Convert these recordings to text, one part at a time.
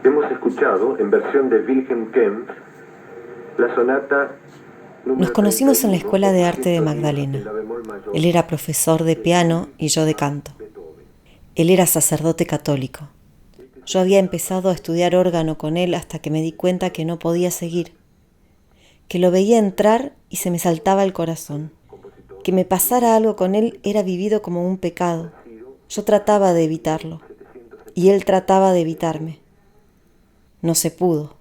Hemos escuchado, en versión de Wilhelm Kempff, la sonata... Nos conocimos en la Escuela de Arte de Magdalena. Él era profesor de piano y yo de canto. Él era sacerdote católico. Yo había empezado a estudiar órgano con él hasta que me di cuenta que no podía seguir, que lo veía entrar y se me saltaba el corazón. Que me pasara algo con él era vivido como un pecado. Yo trataba de evitarlo y él trataba de evitarme. No se pudo.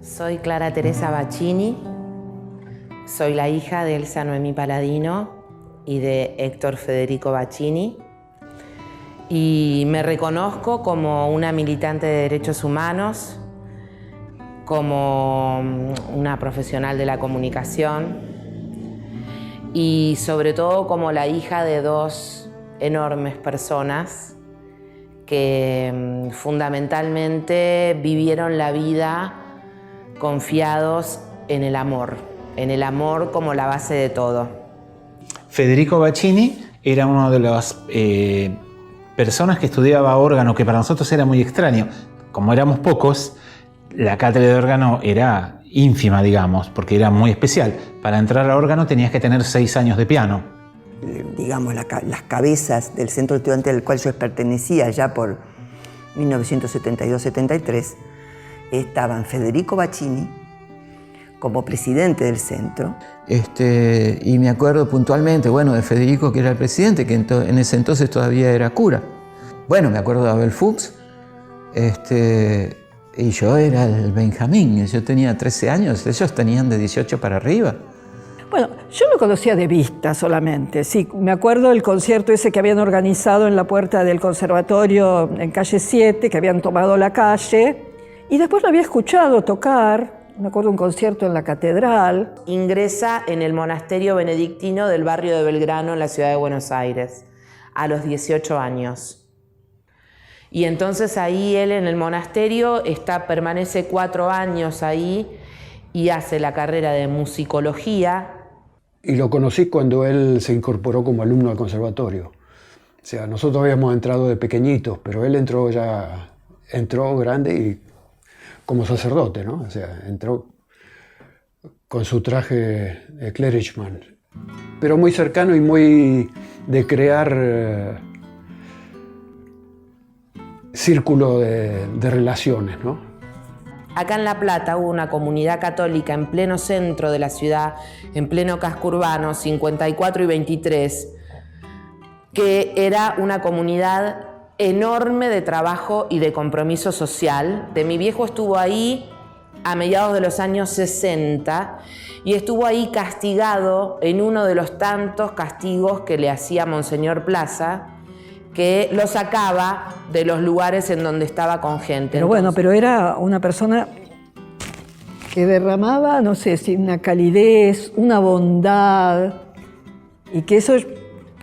Soy Clara Teresa Baccini, soy la hija de Elsa Noemí Paladino y de Héctor Federico Baccini, y me reconozco como una militante de derechos humanos, como una profesional de la comunicación y sobre todo como la hija de dos enormes personas que fundamentalmente vivieron la vida confiados en el amor como la base de todo. Federico Baccini era una de las personas que estudiaba órgano, que para nosotros era muy extraño. Como éramos pocos, la cátedra de órgano era ínfima, digamos, porque era muy especial. Para entrar a órgano tenías que tener 6 años de piano. Digamos, las cabezas del centro estudiantil al cual yo pertenecía ya por 1972-73, estaban Federico Baccini como presidente del centro. Y me acuerdo puntualmente, bueno, de Federico, que era el presidente, que en ese entonces todavía era cura. Bueno, me acuerdo de Abel Fuchs, y yo era el Benjamín, yo tenía 13 años, ellos tenían de 18 para arriba. Bueno, yo lo conocía de vista solamente. Sí, me acuerdo del concierto ese que habían organizado en la puerta del conservatorio en calle 7, que habían tomado la calle. Y después lo había escuchado tocar, me acuerdo un concierto en la catedral. Ingresa en el monasterio benedictino del barrio de Belgrano, en la ciudad de Buenos Aires, a los 18 años. Y entonces ahí él en el monasterio permanece 4 años ahí y hace la carrera de musicología. Y lo conocí cuando él se incorporó como alumno al conservatorio. O sea, nosotros habíamos entrado de pequeñitos, pero él entró grande y como sacerdote, ¿no? O sea, entró con su traje de clergyman, pero muy cercano y muy de crear círculo de relaciones, ¿no? Acá en La Plata hubo una comunidad católica en pleno centro de la ciudad, en pleno casco urbano, 54 y 23, que era una comunidad enorme de trabajo y de compromiso social. Mi viejo estuvo ahí a mediados de los años 60 y estuvo ahí castigado en uno de los tantos castigos que le hacía Monseñor Plaza, que lo sacaba de los lugares en donde estaba con gente. Pero bueno, pero era una persona que derramaba, no sé, una calidez, una bondad, y que eso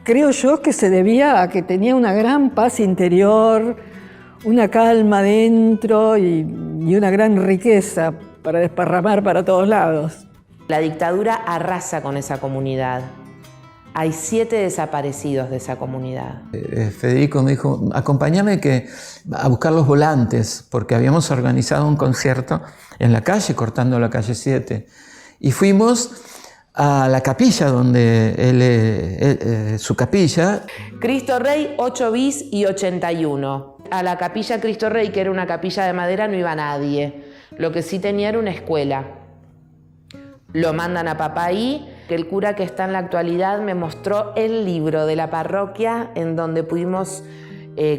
creo yo que se debía a que tenía una gran paz interior, una calma dentro y una gran riqueza para desparramar para todos lados. La dictadura arrasa con esa comunidad. Hay 7 desaparecidos de esa comunidad. Federico me dijo, acompáñame a buscar los volantes, porque habíamos organizado un concierto en la calle, cortando la calle 7. Y fuimos a la capilla donde su capilla. Cristo Rey 8 bis y 81. A la capilla Cristo Rey, que era una capilla de madera, no iba nadie. Lo que sí tenía era una escuela. Lo mandan a papá ahí, que el cura que está en la actualidad me mostró el libro de la parroquia en donde pudimos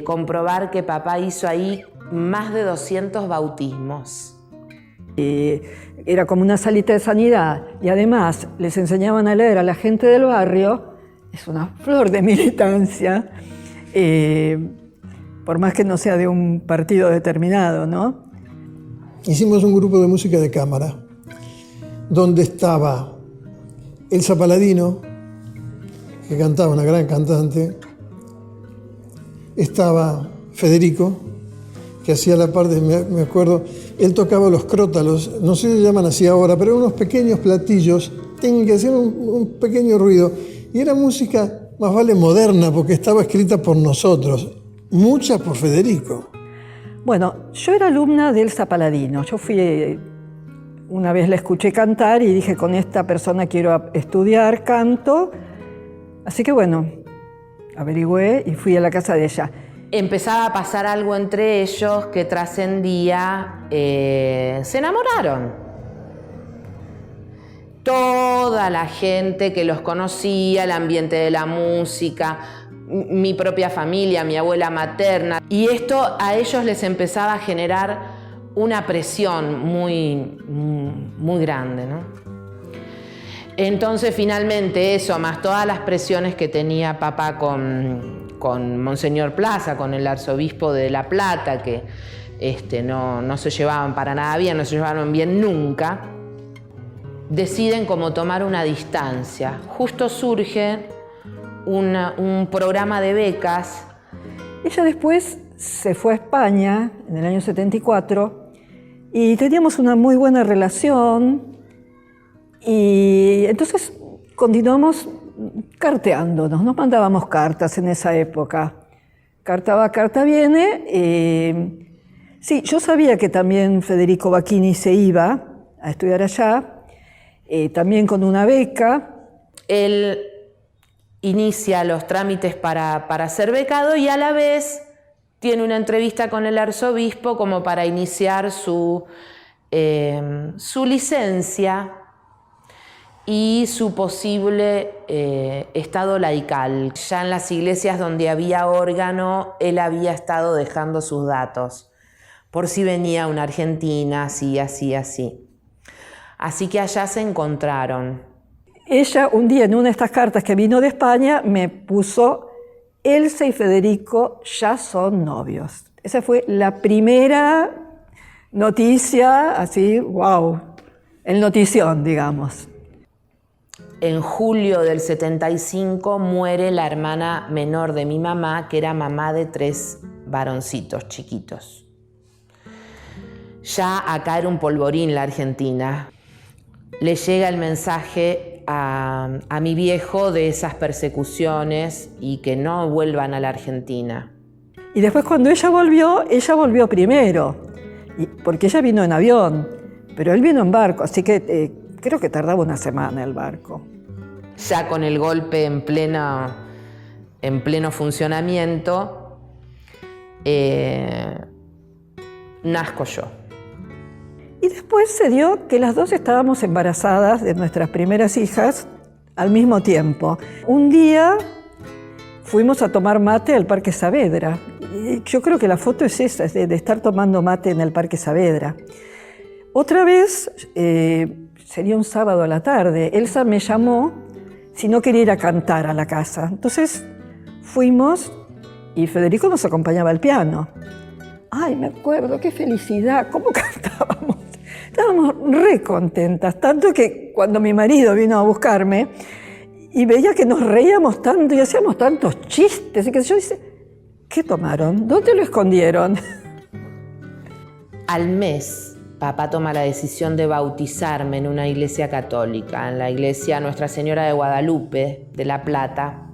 comprobar que papá hizo ahí más de 200 bautismos. Era como una salita de sanidad y además les enseñaban a leer a la gente del barrio. Es una flor de militancia, por más que no sea de un partido determinado, ¿no? Hicimos un grupo de música de cámara donde estaba Elsa Paladino, que cantaba, una gran cantante, estaba Federico, que hacía la parte, me acuerdo, él tocaba los crótalos, no sé si se llaman así ahora, pero eran unos pequeños platillos que hacían un pequeño ruido. Y era música, más vale moderna, porque estaba escrita por nosotros, mucha por Federico. Bueno, yo era alumna de Elsa Paladino. Yo fui, una vez la escuché cantar y dije, con esta persona quiero estudiar canto. Así que bueno, averigüé y fui a la casa de ella. Empezaba a pasar algo entre ellos que trascendía, se enamoraron. Toda la gente que los conocía, el ambiente de la música, mi propia familia, mi abuela materna. Y esto a ellos les empezaba a generar una presión muy grande, ¿no? Entonces finalmente eso, más todas las presiones que tenía papá con Monseñor Plaza, con el arzobispo de La Plata, que no se llevaban para nada bien, no se llevaron bien nunca, deciden como tomar una distancia. Justo surge un programa de becas. Ella después se fue a España en el año 74 y teníamos una muy buena relación y entonces continuamos carteándonos, nos mandábamos cartas en esa época. Carta va, carta viene. Sí, yo sabía que también Federico Bacchini se iba a estudiar allá, también con una beca. Él inicia los trámites para ser becado y a la vez tiene una entrevista con el arzobispo como para iniciar su licencia y su posible estado laical. Ya en las iglesias donde había órgano, él había estado dejando sus datos, por si venía una Argentina, así. Así que allá se encontraron. Ella un día en una de estas cartas que vino de España me puso: Elsa y Federico ya son novios. Esa fue la primera noticia, así, wow, el notición, digamos. En julio del 75 muere la hermana menor de mi mamá, que era mamá de 3 varoncitos chiquitos. Ya acá era un polvorín la Argentina. Le llega el mensaje a mi viejo de esas persecuciones y que no vuelvan a la Argentina. Y después cuando ella volvió primero, porque ella vino en avión, pero él vino en barco, así que creo que tardaba una semana el barco. Ya con el golpe en pleno funcionamiento, nazco yo. Y después se dio que las dos estábamos embarazadas de nuestras primeras hijas al mismo tiempo. Un día fuimos a tomar mate al Parque Saavedra. Y yo creo que la foto es esa, es de estar tomando mate en el Parque Saavedra. Otra vez, sería un sábado a la tarde, Elsa me llamó si no quería ir a cantar a la casa. Entonces fuimos y Federico nos acompañaba al piano. Ay, me acuerdo, qué felicidad, cómo cantábamos. Estábamos re contentas, tanto que cuando mi marido vino a buscarme y veía que nos reíamos tanto y hacíamos tantos chistes, y que yo dice, ¿qué tomaron? ¿Dónde lo escondieron? Al mes, papá toma la decisión de bautizarme en una iglesia católica, en la iglesia Nuestra Señora de Guadalupe, de La Plata.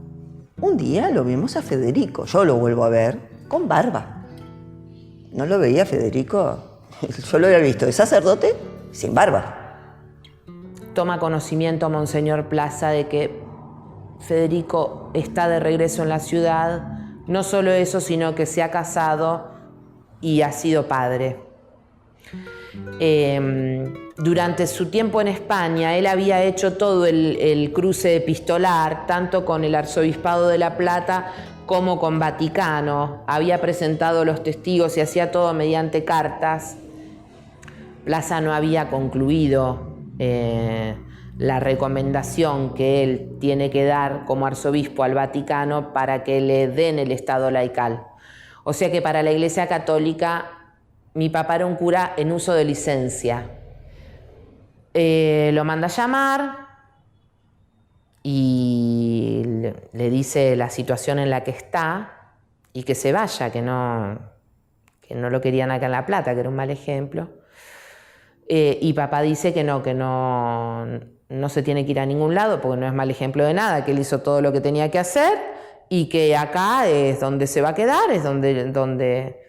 Un día lo vimos a Federico, yo lo vuelvo a ver, con barba. No lo veía Federico, yo lo había visto de sacerdote sin barba. Toma conocimiento Monseñor Plaza de que Federico está de regreso en la ciudad. No solo eso, sino que se ha casado y ha sido padre. Durante su tiempo en España, él había hecho todo el cruce epistolar, tanto con el Arzobispado de La Plata como con Vaticano. Había presentado los testigos y hacía todo mediante cartas. Plaza no había concluido la recomendación que él tiene que dar como arzobispo al Vaticano para que le den el estado laical. O sea que para la Iglesia Católica mi papá era un cura en uso de licencia. Lo manda a llamar y le dice la situación en la que está y que se vaya, que no lo querían acá en La Plata, que era un mal ejemplo. Y papá dice que no se tiene que ir a ningún lado porque no es mal ejemplo de nada, que él hizo todo lo que tenía que hacer y que acá es donde se va a quedar, es donde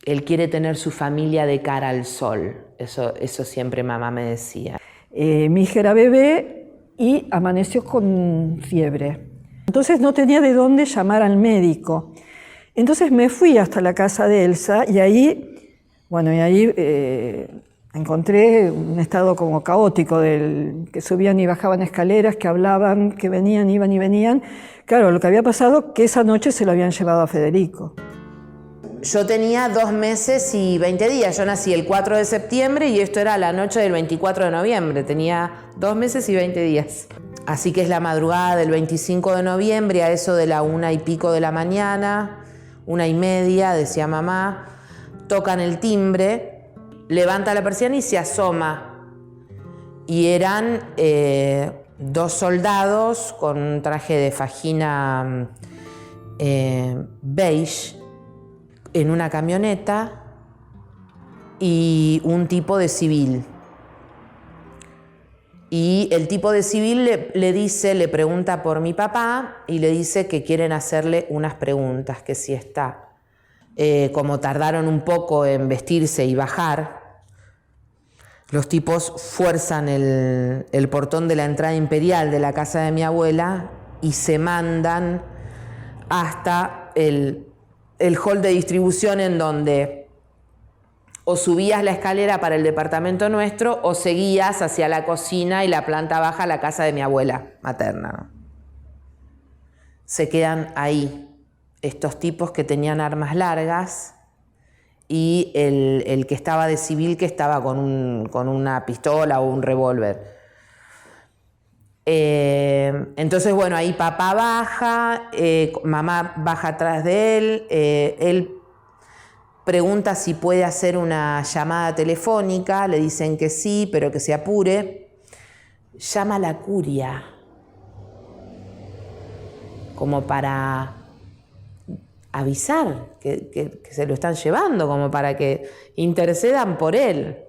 él quiere tener su familia de cara al sol. Eso siempre mamá me decía. Mi hija era bebé y amaneció con fiebre. Entonces no tenía de dónde llamar al médico. Entonces me fui hasta la casa de Elsa y ahí encontré un estado como caótico, que subían y bajaban escaleras, que hablaban, que venían, iban y venían. Claro, lo que había pasado que esa noche se lo habían llevado a Federico. Yo tenía 2 meses y 20 días. Yo nací el 4 de septiembre y esto era la noche del 24 de noviembre. Tenía 2 meses y 20 días. Así que es la madrugada del 25 de noviembre, a eso de la 1 y pico de la mañana, 1:30, decía mamá. Tocan el timbre, levanta la persiana y se asoma. Y eran 2 soldados con un traje de fajina beige en una camioneta y un tipo de civil. Y el tipo de civil le pregunta por mi papá y le dice que quieren hacerle unas preguntas, que si está. Como tardaron un poco en vestirse y bajar, los tipos fuerzan el portón de la entrada imperial de la casa de mi abuela y se mandan hasta el hall de distribución, en donde o subías la escalera para el departamento nuestro o seguías hacia la cocina y la planta baja a la casa de mi abuela materna, ¿no? Se quedan ahí estos tipos que tenían armas largas y el que estaba de civil, que estaba con una pistola o un revólver. Entonces, bueno, ahí papá baja, mamá baja atrás de él, él pregunta si puede hacer una llamada telefónica, le dicen que sí, pero que se apure. Llama a la curia, como para avisar que se lo están llevando, como para que intercedan por él.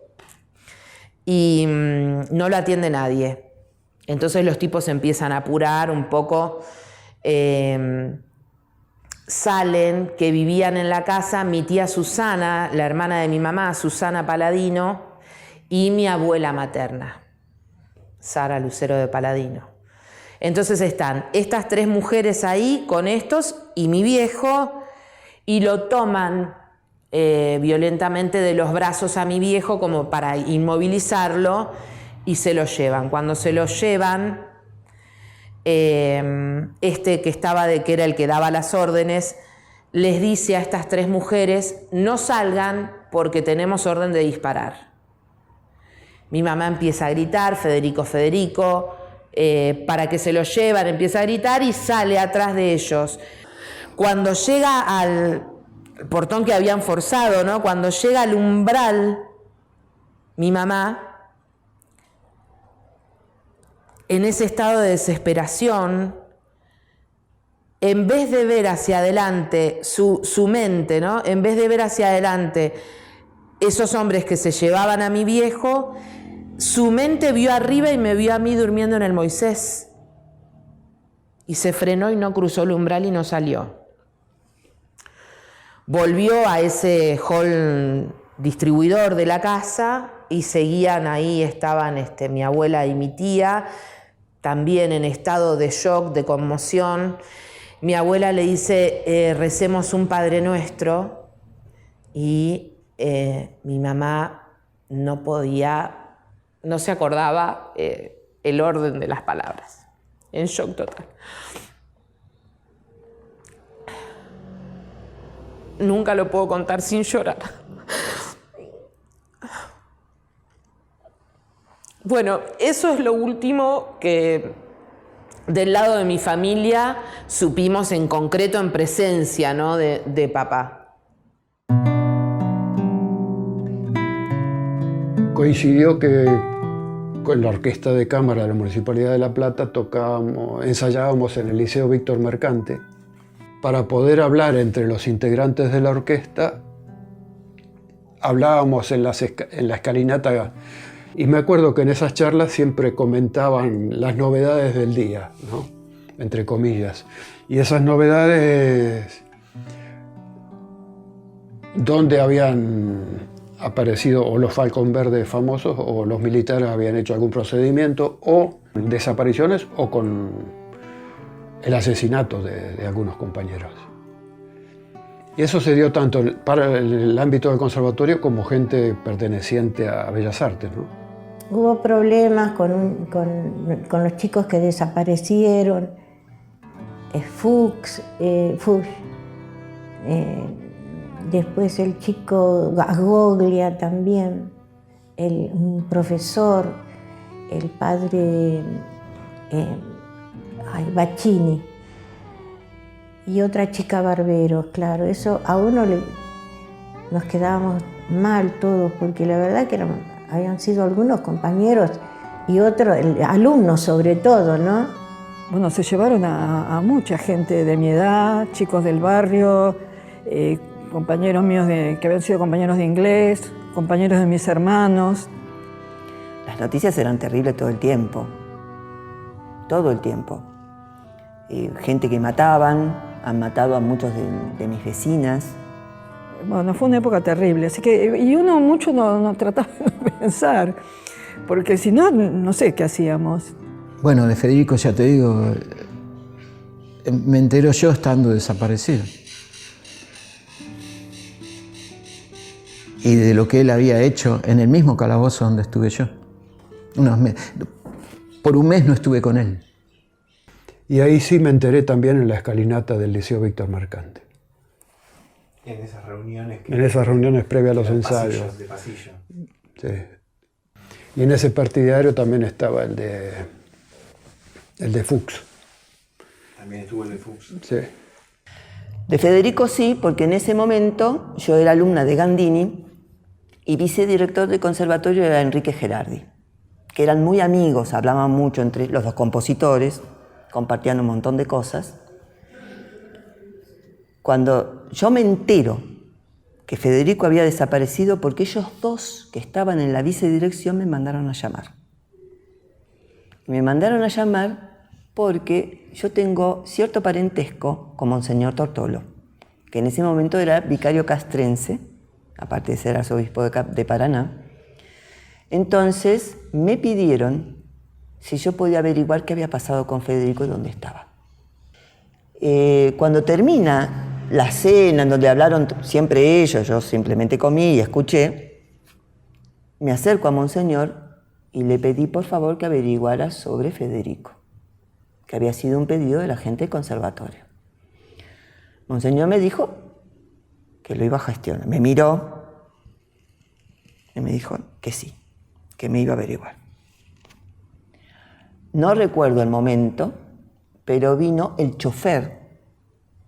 Y no lo atiende nadie. Entonces los tipos se empiezan a apurar un poco. Salen, que vivían en la casa mi tía Susana, la hermana de mi mamá, Susana Paladino, y mi abuela materna, Sara Lucero de Paladino. Entonces están estas 3 mujeres ahí con estos y mi viejo, y lo toman violentamente de los brazos a mi viejo como para inmovilizarlo y se lo llevan. Cuando se lo llevan, que estaba que era el que daba las órdenes, les dice a estas 3 mujeres: no salgan porque tenemos orden de disparar. Mi mamá empieza a gritar: Federico, Federico, para que se lo llevan, empieza a gritar y sale atrás de ellos. Cuando llega al portón que habían forzado, ¿no? Cuando llega al umbral, mi mamá, en ese estado de desesperación, en vez de ver hacia adelante su mente, ¿no? En vez de ver hacia adelante esos hombres que se llevaban a mi viejo, su mente vio arriba y me vio a mí durmiendo en el Moisés. Y se frenó y no cruzó el umbral y no salió. Volvió a ese hall distribuidor de la casa y seguían ahí, estaban mi abuela y mi tía, también en estado de shock, de conmoción. Mi abuela le dice: recemos un Padre Nuestro, y mi mamá no se acordaba el orden de las palabras, en shock total. Nunca lo puedo contar sin llorar. Bueno, eso es lo último que del lado de mi familia supimos en concreto, en presencia, ¿no? de papá. Coincidió que con la orquesta de cámara de la Municipalidad de La Plata ensayábamos en el Liceo Víctor Mercante, para poder hablar entre los integrantes de la orquesta, hablábamos en la escalinata, y me acuerdo que en esas charlas siempre comentaban las novedades del día, ¿no? Entre comillas. Y esas novedades, donde habían aparecido o los Falcón Verdes famosos, o los militares habían hecho algún procedimiento, o desapariciones, o con el asesinato de algunos compañeros. Y eso se dio tanto para el ámbito del conservatorio como gente perteneciente a Bellas Artes, ¿no? Hubo problemas con los chicos que desaparecieron, Fuchs, después el chico Gagoglia también, un profesor, el padre Bacchini y otra chica Barbero. Claro, eso a uno nos quedábamos mal todos, porque la verdad que habían sido algunos compañeros y otros, alumnos sobre todo, ¿no? Bueno, se llevaron a mucha gente de mi edad, chicos del barrio, compañeros míos que habían sido compañeros de inglés, compañeros de mis hermanos. Las noticias eran terribles todo el tiempo. Todo el tiempo. Gente que mataban, han matado a muchos de mis vecinas. Bueno, fue una época terrible, así que, y uno mucho no trataba de pensar, porque si no, no sé qué hacíamos. Bueno, de Federico ya te digo, me entero yo estando desaparecido. Y de lo que él había hecho en el mismo calabozo donde estuve yo. Por un mes no estuve con él. Y ahí sí me enteré también en la escalinata del Liceo Víctor Mercante. En esas reuniones. En esas reuniones previas a los ensayos. De pasillo. Sí. Y en ese partidario también estaba el de Fuchs. También estuvo el de Fuchs. Sí. De Federico sí, porque en ese momento yo era alumna de Gandini y vicedirector del conservatorio era Enrique Gerardi, que eran muy amigos, hablaban mucho entre los dos compositores, compartían un montón de cosas. Cuando yo me entero que Federico había desaparecido, porque ellos dos que estaban en la vicedirección me mandaron a llamar. Me mandaron a llamar porque yo tengo cierto parentesco con Monseñor Tortolo, que en ese momento era vicario castrense, aparte de ser arzobispo de Paraná. Entonces me pidieron si yo podía averiguar qué había pasado con Federico y dónde estaba. Cuando termina la cena, en donde hablaron siempre ellos, yo simplemente comí y escuché, me acerco a Monseñor y le pedí por favor que averiguara sobre Federico, que había sido un pedido de la gente del conservatorio. Monseñor me dijo que lo iba a gestionar. Me miró y me dijo que sí, que me iba a averiguar. No recuerdo el momento, pero vino el chofer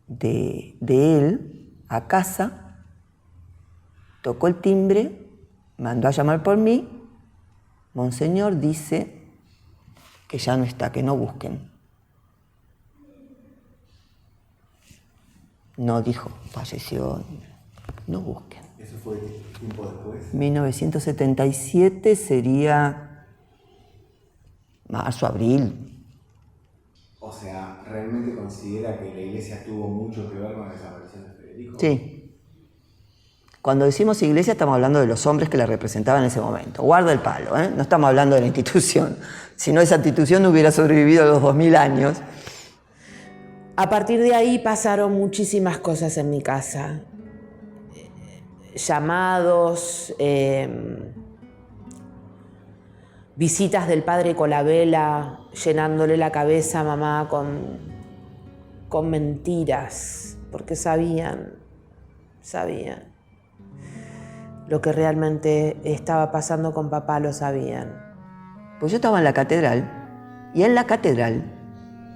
de él a casa, tocó el timbre, mandó a llamar por mí. Monseñor dice que ya no está, que no busquen. No dijo, falleció, no busquen. ¿Eso fue tiempo después? 1977 sería marzo, abril. O sea, ¿realmente considera que la iglesia tuvo mucho que ver con la desaparición de Federico? Sí. Cuando decimos iglesia estamos hablando de los hombres que la representaban en ese momento. Guarda el palo, ¿eh? No estamos hablando de la institución. Si no, esa institución no hubiera sobrevivido a los 2000 años. A partir de ahí pasaron muchísimas cosas en mi casa. Llamados, visitas del padre Colabela, llenándole la cabeza a mamá con mentiras, porque sabían lo que realmente estaba pasando con papá, lo sabían. Pues yo estaba en la catedral, y en la catedral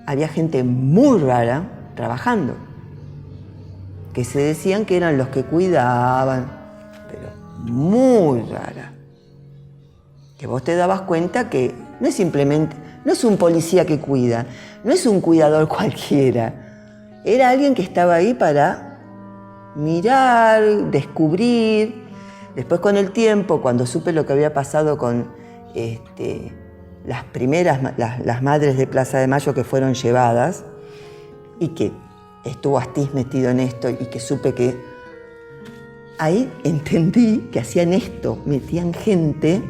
había gente muy rara trabajando, que se decían que eran los que cuidaban, pero muy rara. Que vos te dabas cuenta que no es simplemente, no es un policía que cuida, no es un cuidador cualquiera. Era alguien que estaba ahí para mirar, descubrir. Después, con el tiempo, cuando supe lo que había pasado con las primeras, las madres de Plaza de Mayo que fueron llevadas, y que estuvo Astiz metido en esto, y que supe que ahí entendí que hacían esto, metían gente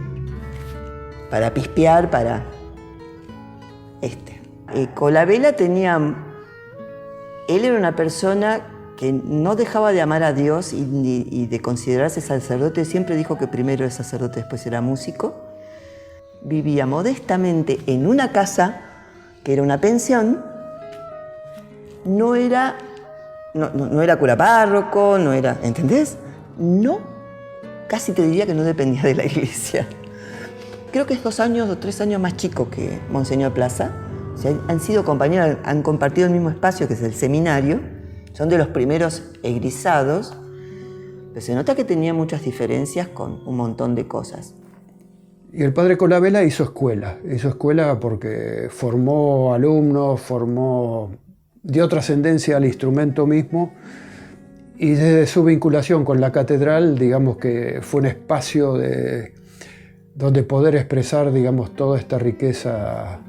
para pispear, para Colabela él era una persona que no dejaba de amar a Dios y de considerarse sacerdote. Siempre dijo que primero era sacerdote, después era músico. Vivía modestamente en una casa que era una pensión. No era cura párroco, no era, ¿entendés? No, casi te diría que no dependía de la iglesia. Creo que es 2 años o 3 años más chico que Monseñor Plaza. O sea, han sido compañeros, han compartido el mismo espacio, que es el seminario. Son de los primeros egresados. Pero se nota que tenía muchas diferencias con un montón de cosas. Y el padre Colabela hizo escuela porque formó alumnos, dio trascendencia al instrumento mismo, y desde su vinculación con la catedral, digamos que fue un espacio donde poder expresar, digamos, toda esta riqueza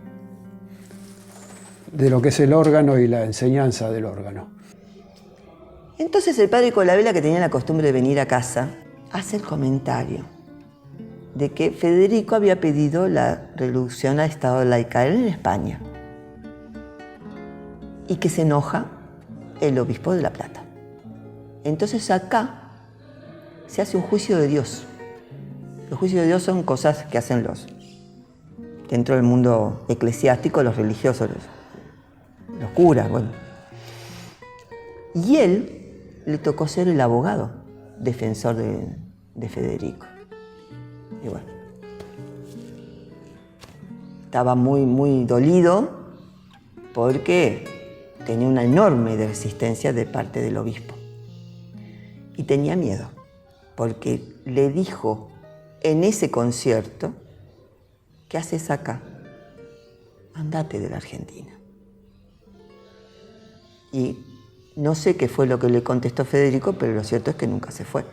de lo que es el órgano y la enseñanza del órgano. Entonces el padre Colabela, que tenía la costumbre de venir a casa, hace el comentario de que Federico había pedido la reducción al estado laical en España y que se enoja el obispo de La Plata. Entonces acá se hace un juicio de Dios. Los juicios de Dios son cosas que hacen dentro del mundo eclesiástico, los religiosos, los curas, bueno. Y él le tocó ser el abogado defensor de Federico. Y bueno, estaba muy, muy dolido porque tenía una enorme resistencia de parte del obispo. Y tenía miedo, porque le dijo en ese concierto: ¿qué haces acá? Andate de la Argentina. Y no sé qué fue lo que le contestó Federico, pero lo cierto es que nunca se fue.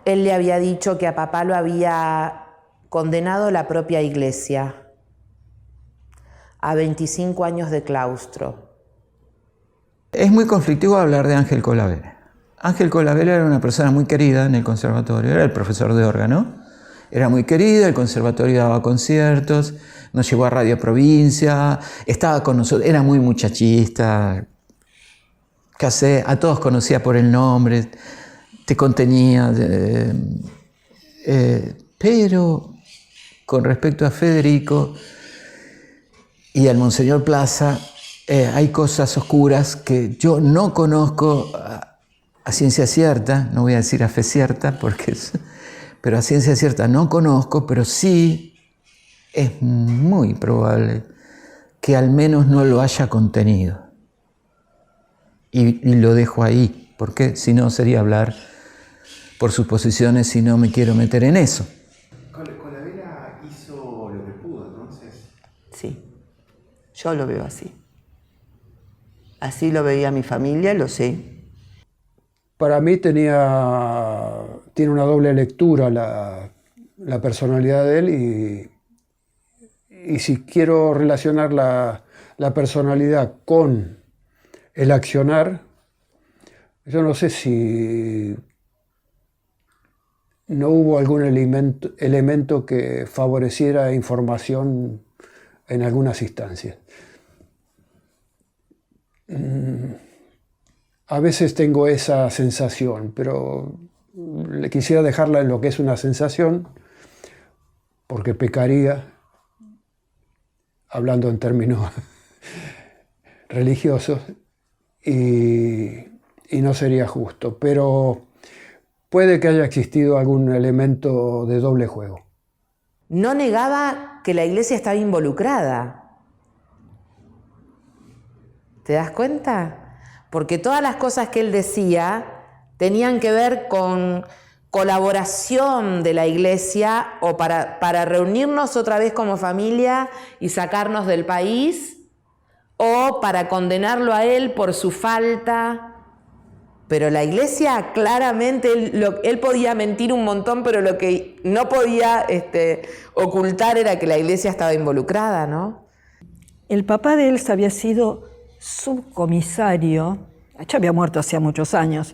Él le había dicho que a papá lo había condenado la propia iglesia a 25 años de claustro. Es muy conflictivo hablar de Ángel Colabela. Ángel Colabela era una persona muy querida en el conservatorio, era el profesor de órgano, era muy querida, el conservatorio daba conciertos, nos llevó a Radio Provincia, estaba con nosotros, era muy muchachista, a todos conocía por el nombre, te contenía, pero con respecto a Federico y al Monseñor Plaza, hay cosas oscuras que yo no conozco a ciencia cierta, no voy a decir a fe cierta, pero a ciencia cierta no conozco, pero sí es muy probable que al menos no lo haya contenido. Y lo dejo ahí, porque si no sería hablar por suposiciones y no me quiero meter en eso. Colabela hizo lo que pudo, entonces. Sí, yo lo veo así. Así lo veía mi familia, lo sé. Para mí tiene una doble lectura la personalidad de él, y si quiero relacionar la personalidad con el accionar, yo no sé si no hubo algún elemento que favoreciera información en algunas instancias. A veces tengo esa sensación, pero le quisiera dejarla en lo que es una sensación, porque pecaría, hablando en términos religiosos, y no sería justo. Pero puede que haya existido algún elemento de doble juego. No negaba que la iglesia estaba involucrada. ¿Te das cuenta? Porque todas las cosas que él decía tenían que ver con colaboración de la iglesia o para reunirnos otra vez como familia y sacarnos del país, o para condenarlo a él por su falta. Pero la iglesia claramente, él podía mentir un montón, pero lo que no podía ocultar era que la iglesia estaba involucrada, ¿no? El papá de Elsa había sido subcomisario, ya había muerto hacía muchos años,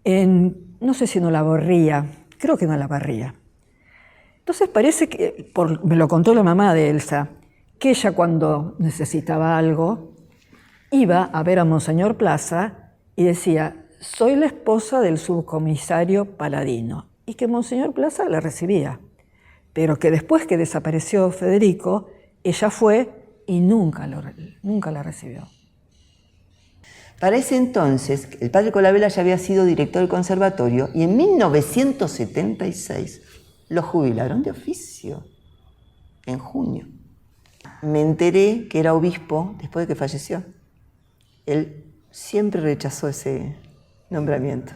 no sé si en Olavarría, creo que en Olavarría. Entonces parece que, me lo contó la mamá de Elsa, que ella cuando necesitaba algo, iba a ver a Monseñor Plaza y decía: soy la esposa del subcomisario Paladino, y que Monseñor Plaza la recibía, pero que después que desapareció Federico, ella fue y nunca la recibió. Para ese entonces, el padre Colabela ya había sido director del conservatorio y en 1976 lo jubilaron de oficio, en junio. Me enteré que era obispo después de que falleció. Él siempre rechazó ese nombramiento.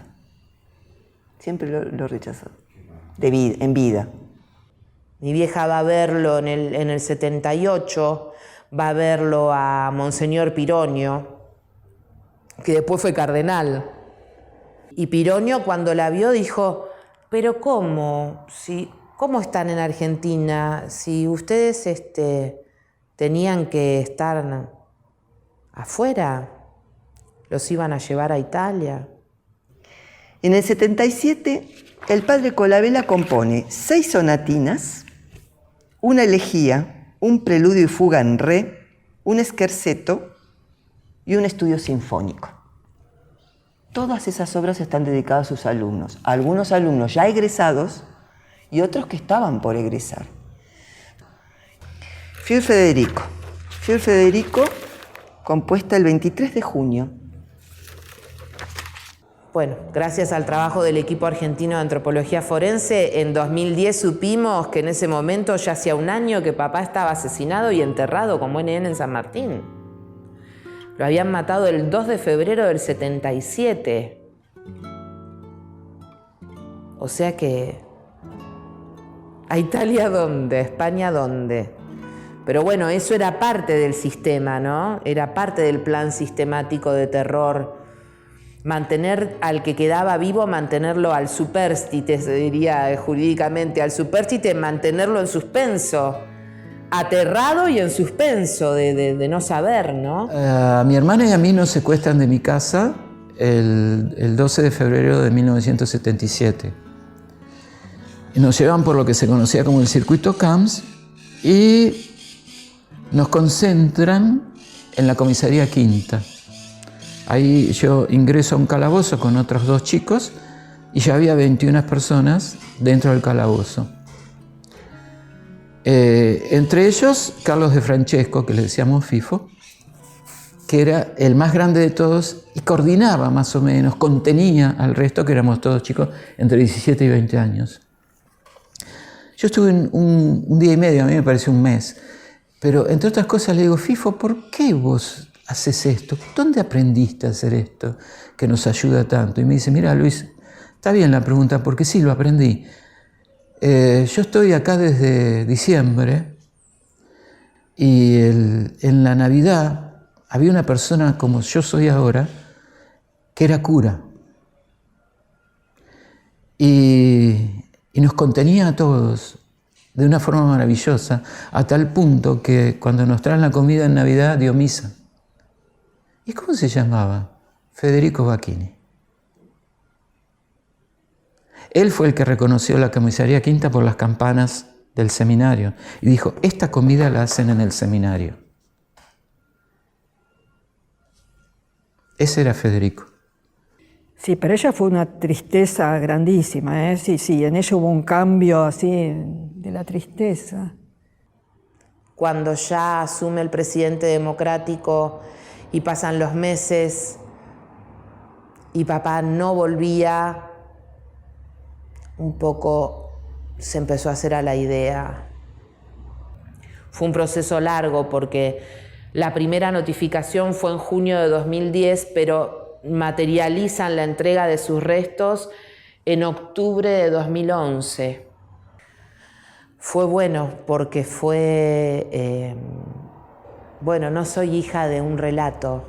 Siempre lo rechazó, en vida. Mi vieja va a verlo en el 78, va a verlo a Monseñor Pironio, que después fue cardenal. Y Pironio, cuando la vio, dijo: ¿pero cómo? ¿Cómo están en Argentina? Si ustedes tenían que estar afuera, los iban a llevar a Italia. En el 77, el padre Colabela compone 6 sonatinas, una elegía, un preludio y fuga en re, un scherzetto y un estudio sinfónico. Todas esas obras están dedicadas a sus alumnos, algunos alumnos ya egresados y otros que estaban por egresar. Fior Federico, compuesta el 23 de junio. Bueno, gracias al trabajo del equipo argentino de antropología forense, en 2010 supimos que en ese momento ya hacía un año que papá estaba asesinado y enterrado como NN en San Martín. Lo habían matado el 2 de febrero del 77. O sea que... ¿a Italia dónde? ¿A España dónde? Pero bueno, eso era parte del sistema, ¿no? Era parte del plan sistemático de terror. Mantener al que quedaba vivo, mantenerlo al superstite, se diría jurídicamente, al superstite, mantenerlo en suspenso, aterrado y en suspenso de no saber, ¿no? A mi hermana y a mí nos secuestran de mi casa el 12 de febrero de 1977. Nos llevan por lo que se conocía como el circuito Camps y nos concentran en la comisaría Quinta. Ahí yo ingreso a un calabozo con otros 2 chicos y ya había 21 personas dentro del calabozo. Entre ellos, Carlos de Francesco, que le decíamos Fifo, que era el más grande de todos y coordinaba más o menos, contenía al resto, que éramos todos chicos entre 17 y 20 años. Yo estuve un día y medio, a mí me pareció un mes, pero entre otras cosas le digo: Fifo, ¿por qué vos haces esto? ¿Dónde aprendiste a hacer esto que nos ayuda tanto? Y me dice: mira, Luis, está bien la pregunta, porque sí, lo aprendí. Yo estoy acá desde diciembre y en la Navidad había una persona como yo soy ahora que era cura y nos contenía a todos de una forma maravillosa, a tal punto que cuando nos traen la comida en Navidad dio misa. ¿Y cómo se llamaba? Federico Bacchini. Él fue el que reconoció la comisaría Quinta por las campanas del seminario y dijo: esta comida la hacen en el seminario. Ese era Federico. Sí, para ella fue una tristeza grandísima, ¿eh? Sí, en ella hubo un cambio así de la tristeza. Cuando ya asume el presidente democrático y pasan los meses y papá no volvía, un poco se empezó a hacer a la idea. Fue un proceso largo porque la primera notificación fue en junio de 2010, pero materializan la entrega de sus restos en octubre de 2011. Fue bueno porque fue bueno, no soy hija de un relato.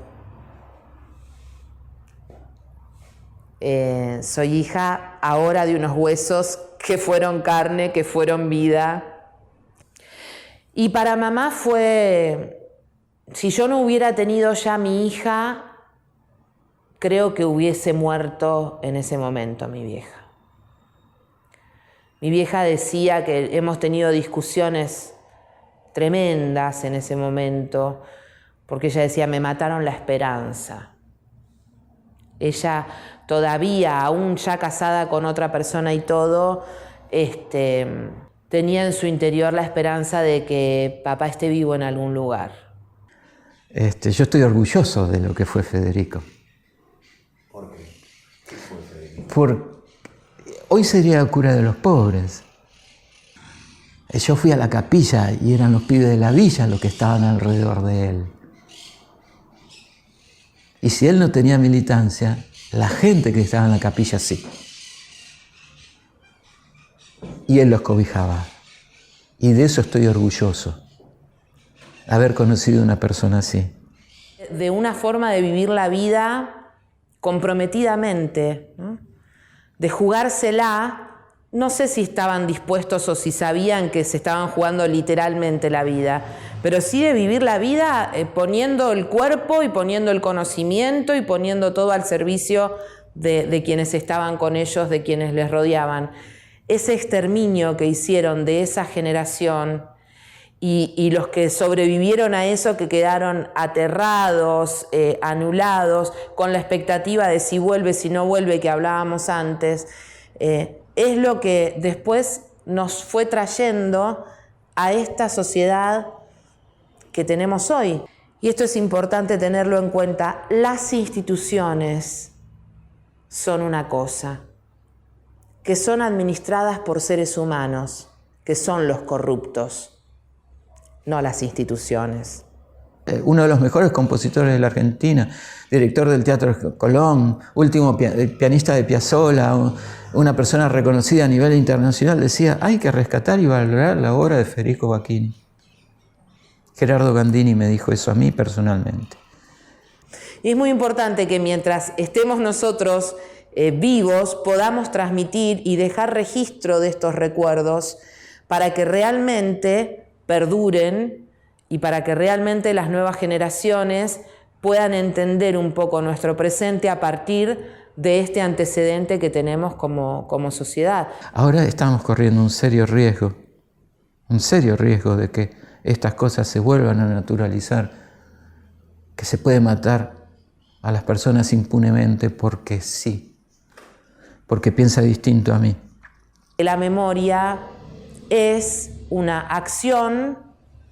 Soy hija ahora de unos huesos que fueron carne, que fueron vida. Y para mamá fue, si yo no hubiera tenido ya mi hija, creo que hubiese muerto en ese momento mi vieja. Mi vieja decía que hemos tenido discusiones tremendas en ese momento, porque ella decía, me mataron la esperanza. Ella todavía, aún ya casada con otra persona y todo, tenía en su interior la esperanza de que papá esté vivo en algún lugar. Yo estoy orgulloso de lo que fue Federico. ¿Por qué? ¿Qué fue Federico? Hoy sería cura de los pobres. Yo fui a la capilla y eran los pibes de la villa los que estaban alrededor de él. Y si él no tenía militancia, la gente que estaba en la capilla sí. Y él los cobijaba. Y de eso estoy orgulloso, haber conocido a una persona así. De una forma de vivir la vida comprometidamente, ¿no? De jugársela. No sé si estaban dispuestos o si sabían que se estaban jugando literalmente la vida, pero sí de vivir la vida poniendo el cuerpo y poniendo el conocimiento y poniendo todo al servicio de quienes estaban con ellos, de quienes les rodeaban. Ese exterminio que hicieron de esa generación y los que sobrevivieron a eso, que quedaron aterrados, anulados, con la expectativa de si vuelve, si no vuelve, que hablábamos antes, es lo que después nos fue trayendo a esta sociedad que tenemos hoy. Y esto es importante tenerlo en cuenta. Las instituciones son una cosa, que son administradas por seres humanos, que son los corruptos, no las instituciones. Uno de los mejores compositores de la Argentina, director del Teatro Colón, último pianista de Piazzolla, una persona reconocida a nivel internacional, decía, hay que rescatar y valorar la obra de Federico Bacchini. Gerardo Gandini me dijo eso a mí personalmente. Y es muy importante que mientras estemos nosotros vivos, podamos transmitir y dejar registro de estos recuerdos para que realmente perduren y para que realmente las nuevas generaciones puedan entender un poco nuestro presente a partir de este antecedente que tenemos como sociedad. Ahora estamos corriendo un serio riesgo de que estas cosas se vuelvan a naturalizar, que se puede matar a las personas impunemente porque sí, porque piensa distinto a mí. La memoria es una acción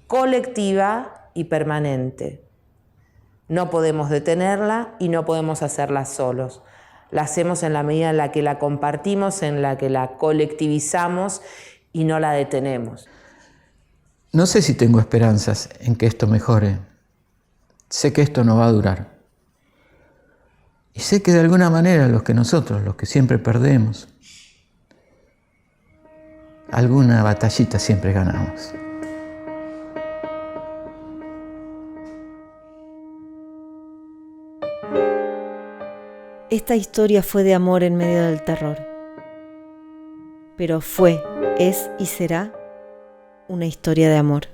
colectiva y permanente. No podemos detenerla y no podemos hacerla solos. La hacemos en la medida en la que la compartimos, en la que la colectivizamos y no la detenemos. No sé si tengo esperanzas en que esto mejore. Sé que esto no va a durar. Y sé que de alguna manera los que siempre perdemos, alguna batallita siempre ganamos. Esta historia fue de amor en medio del terror, pero fue, es y será una historia de amor.